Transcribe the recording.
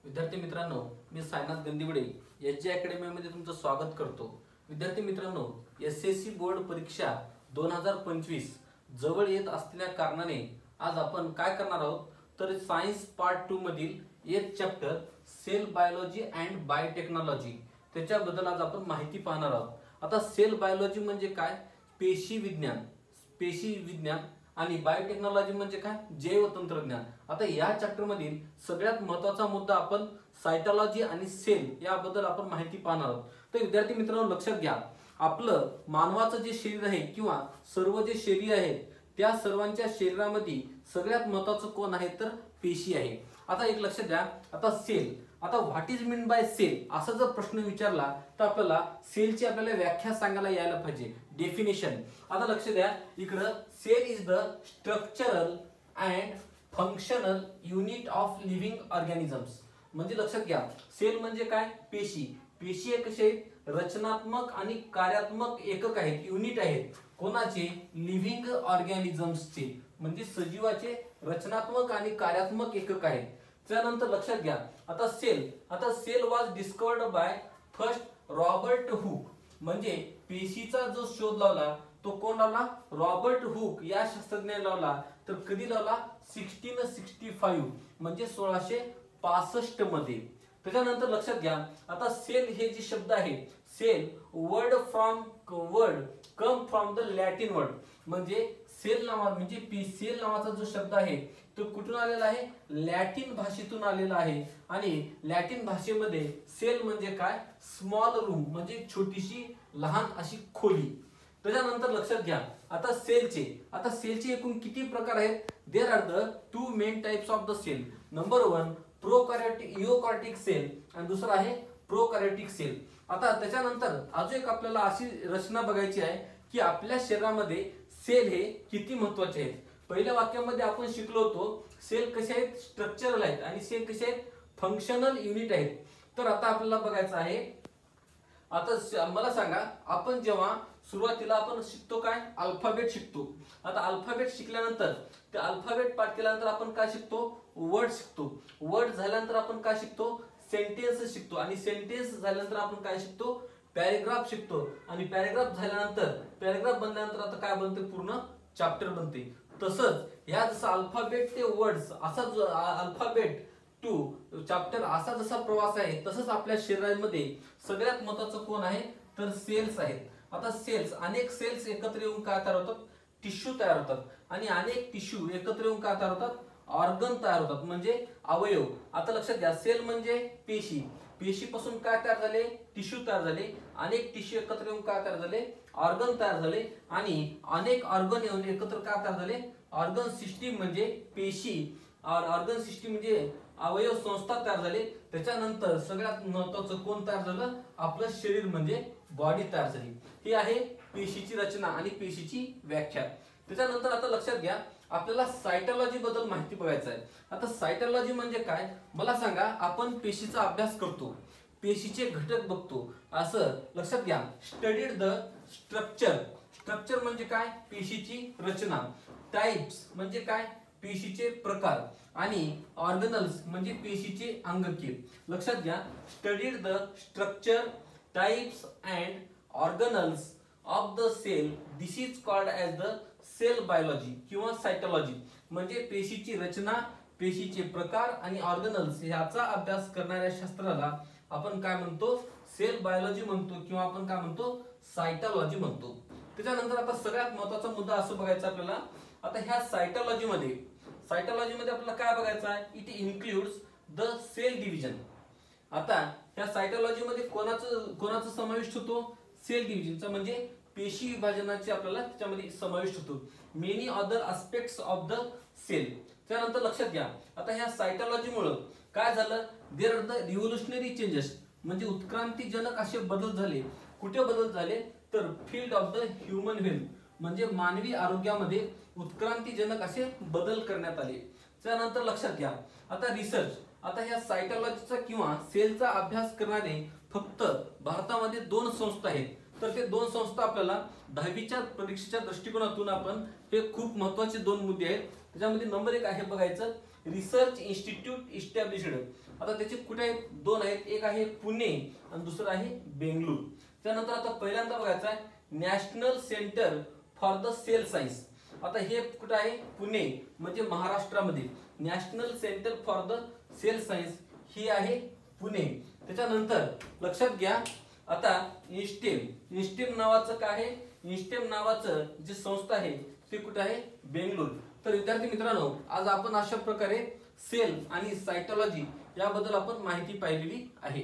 विद्यार्थी मित्रांनो, मी सायनाथ गंदिवडे एसजे अकॅडमीमध्ये तुमचं स्वागत करतो। विद्यार्थी मित्रांनो, एसएससी बोर्ड परीक्षा 2025 जवळ येत असलेल्या कारणाने आज आपण काय करणार आहोत तर सायन्स पार्ट 2 मधील एक chapter cell biology and biotechnology त्याच्याबद्दल आज आपण माहिती पाहणार आहोत। आता सेल बायोलॉजी म्हणजे काय, पेशी विज्ञान आणि बायोटेक्नॉलॉजी म्हणजे काय, जैव तंत्रज्ञान। आता या चॅप्टर मधील सगळ्यात महत्त्वाचा मुद्दा आपण सायटोलॉजी आणि सेल याबद्दल आपण माहिती पाहणार आहोत। तर विद्यार्थी मित्रांनो लक्षात घ्या, आपलं मानवाचं जे शरीर आहे किंवा सर्व जे शरीर आहेत त्या सर्वांच्या शरीरामध्ये सगळ्यात महत्त्वाचं कोण आहे तर पेशी आहे। आता एक लक्षात द्या, आता सेल, आता what is mean by cell असा जर प्रश्न विचारला तर आपल्याला सेलची व्याख्या सांगायला यायला पाहिजे, डेफिनेशन। आता लक्ष द्या, इकडे cell is the structural and functional unit of living organisms. म्हणजे लक्षात घ्या, सेल म्हणजे काय, पेशी। पेशी एक कसे रचनात्मक आणि कार्यात्मक एकक आहेत, युनिट आहेत कोणाचे, लिव्हिंग ऑर्गॅनिझम्सचे, म्हणजे सजीवाचे रचनात्मक आणि कार्यात्मक एकक आहेत। त्यानंतर लक्षात घ्या, आता cell was discovered by first Robert Hooke. म्हणजे पेशीचा जो शोध लावला तो कोण लावला, रॉबर्ट हुक या शास्त्रज्ञाने लावला। तर कधी लावला, 1665 म्हणजे 1665 मध्ये। त्याच्यानंतर लक्षात घ्या, आता सेल हे जे शब्द आहे, cell word come from the Latin word. म्हणजे सेल नावाचा जो शब्द आहे तो कुठून आलेला आहे, लॅटिन भाषेतून आलेला आहे। आणि लॅटिन भाषेमध्ये सेल म्हणजे काय, स्मॉल रूम म्हणजे छोटीशी लहान अशी खोली। त्याच्यानंतर लक्षात घ्या, आता सेलचे एकूण किती प्रकार आहेत, there are the two main types of the cell. Number 1 eukaryotic cell आणि दुसरा आहे प्रोकॅरियोटिक सेल। आता त्याच्यानंतर अजून एक आपल्याला अशी रचना बघायची आहे की आपल्या शरीरामध्ये सेल हे किती महत्त्वाचे आहेत। पहिल्या वाक्यामध्ये आपण शिकलो होतो सेल कसे आहेत, स्ट्रक्चरल आहेत आणि सेल कसे आहेत, फंक्शनल युनिट आहेत। तर आता आपल्याला बघायचं आहे, आता मला सांगा, आपण जेव्हा सुरुवातीला आपण शिकतो काय, अल्फाबेट शिकतो। आता अल्फाबेट शिकल्यानंतर ते अल्फाबेट पाठ केल्यानंतर आपण काय शिकतो, वर्ड शिकतो। वर्ड झाल्यानंतर आपण काय शिकतो, सेंटेन्स शिकतो। आणि सेंटेन्स झाल्यानंतर आपण काय शिकतो, पॅराग्राफ शिकतो। आणि पॅराग्राफ झाल्यानंतर, पॅराग्राफ बनल्यानंतर आता काय बनते, पूर्ण चॅप्टर बनते। तसंच ह्या जसं अल्फाबेट ते वर्ड्स असा जो अल्फाबेट टू चॅप्टर असा जसा प्रवास आहे, तसंच आपल्या शरीरामध्ये सगळ्यात महत्त्वाचं कोण आहे तर सेल्स आहेत। आता अनेक सेल्स एकत्र येऊन काय तयार होतात, टिश्यू तयार होतात। आणि अनेक टिश्यू एकत्र येऊन काय तयार होतात, ऑर्गन तयार होतात म्हणजे अवयव। आता लक्षात घ्या, सेल म्हणजे पेशी, पेशीपासून काय तयार झाले, टिश्यू तयार झाले। अनेक टिश्यू एकत्र येऊन काय तयार झाले, ऑर्गन तयार झाले। आणि अनेक ऑर्गन येऊन एकत्र काय तयार झाले, ऑर्गन सिस्टीम म्हणजे पेशी, ऑर्गन सिस्टीम म्हणजे अवयव संस्था तयार झाले। त्याच्यानंतर सगळ्यात महत्त्वाचं कोण तयार झालं, आपलं शरीर म्हणजे बॉडी तयार झाली। ही आहे पेशीची रचना आणि पेशीची व्याख्या। त्याच्यानंतर आता लक्षात घ्या, आपल्याला सायटोलॉजी बद्दल माहिती बघायचं आहे। आता सायटोलॉजी म्हणजे काय, मला सांगा, आपण पेशीचा अभ्यास करतो, पेशीचे घटक बघतो, असं लक्षात घ्या। स्टडीड द स्ट्रक्चर म्हणजे काय, पेशीची रचना। टाइप्स म्हणजे काय, पेशीचे प्रकार। आणि ऑर्गनल्स म्हणजे पेशीचे अंगके। लक्षात घ्या, studied the structure, types and organelles of the cell, this is called as the cell biology किंवा सायटोलॉजी। म्हणजे पेशीची रचना, पेशीचे प्रकार आणि ऑर्गनल्स याचा अभ्यास करणाऱ्या शास्त्राला आपण काय म्हणतो, सेल बायोलॉजी म्हणतो किंवा आपण काय म्हणतो, सायटोलॉजी म्हणतो। त्याच्यानंतर आता सगळ्यात महत्त्वाचा मुद्दा असं बघायचा आपल्याला, आता ह्या सायटोलॉजीमध्ये आपल्याला काय बघायचं आहे, it includes the cell division. आता ह्या सायटोलॉजीमध्ये कोणाचा समावेश होतो, सेल डिव्हिजनचा म्हणजे पेशी विभाजनाचे आपल्याला त्याच्यामध्ये समावेश होतो। Many other aspects of the cell. त्यानंतर लक्षात घ्या, आता ह्या सायटोलॉजीमुळे काय झालं, there are the revolutionary changes म्हणजे उत्क्रांतीजनक असे बदल झाले। कुठे बदल झाले तर field of the human health म्हणजे मानवी आरोग्यामध्ये उत्क्रांतीजनक असे बदल करण्यात आले। त्यानंतर लक्षात घ्या, आता रिसर्च, आता ह्या सायटोलॉजीचा किंवा सेलचा अभ्यास करणारे फक्त भारतामध्ये 2 संस्था आहेत। तर ते 2 संस्था आपल्याला 10वीच्या परीक्षेच्या दृष्टिकोनातून आपण हे खूप महत्त्वाचे 2 मुद्दे आहेत। त्याच्यामध्ये नंबर 1 आहे बघायचं रिसर्च इन्स्टिट्यूट इस्टॅब्लिश्ड. आता त्याचे कुठे आहेत? दोन आहेत, एक आहे पुणे आणि दुसरं आहे बेंगळूर. त्यानंतर आता पहिल्यांदा बघायचं आहे national centre for the cell science. आता हे कुठे आहे? पुणे म्हणजे महाराष्ट्रामध्ये. National centre for the cell science ही आहे पुणे. त्याच्यानंतर लक्षात घ्या आता इन्स्टेम नावाचं काय आहे? इन्स्टेम नावाचं जी संस्था आहे ते कुठे आहे? बेंगळूर. तर विद्यार्थी मित्रांनो, आज आपण अशा प्रकारे सेल आणि सायटोलॉजी याबद्दल आपण माहिती पाहिलेली आहे.